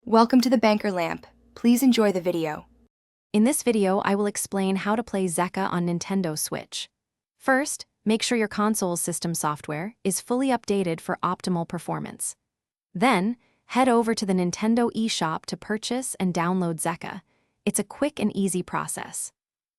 Welcome to the Banker Lamp. Please enjoy the video. In this video, I will explain how to play Zeqa on Nintendo Switch. First, make sure your console's system software is fully updated for optimal performance. Then, head over to the Nintendo eShop to purchase and download Zeqa. It's a quick and easy process.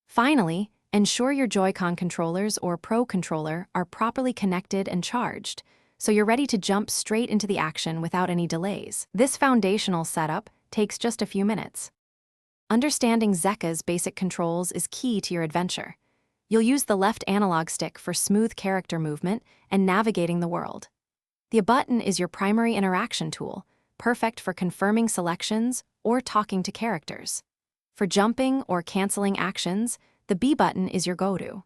Finally, ensure your Joy-Con controllers or Pro controller are properly connected and charged, so you're ready to jump straight into the action without any delays. This foundational setup takes just a few minutes. Understanding Zeqa's basic controls is key to your adventure. You'll use the left analog stick for smooth character movement and navigating the world. The button is your primary interaction tool, perfect for confirming selections or talking to characters. For jumping or canceling actions, the B button is your go-to.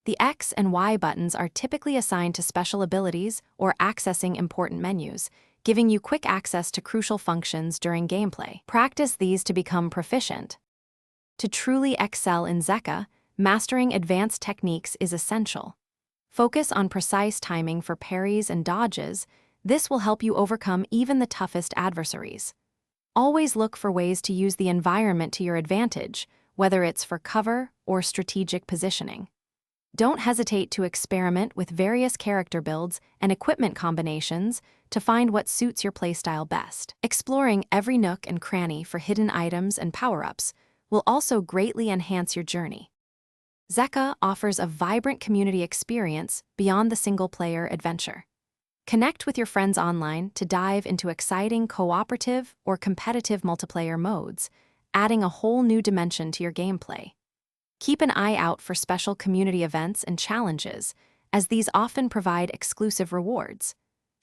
The X and Y buttons are typically assigned to special abilities or accessing important menus, giving you quick access to crucial functions during gameplay. Practice these to become proficient. To truly excel in Zeqa, mastering advanced techniques is essential. Focus on precise timing for parries and dodges. This will help you overcome even the toughest adversaries. Always look for ways to use the environment to your advantage, whether it's for cover or strategic positioning. Don't hesitate to experiment with various character builds and equipment combinations to find what suits your playstyle best. Exploring every nook and cranny for hidden items and power-ups will also greatly enhance your journey. Zeqa offers a vibrant community experience beyond the single-player adventure. Connect with your friends online to dive into exciting cooperative or competitive multiplayer modes, adding a whole new dimension to your gameplay. Keep an eye out for special community events and challenges, as these often provide exclusive rewards.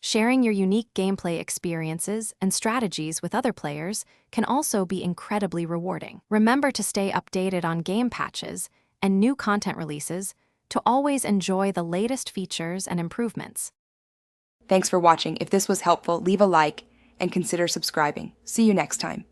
Sharing your unique gameplay experiences and strategies with other players can also be incredibly rewarding. Remember to stay updated on game patches and new content releases to always enjoy the latest features and improvements. Thanks for watching. If this was helpful, leave a like and consider subscribing. See you next time.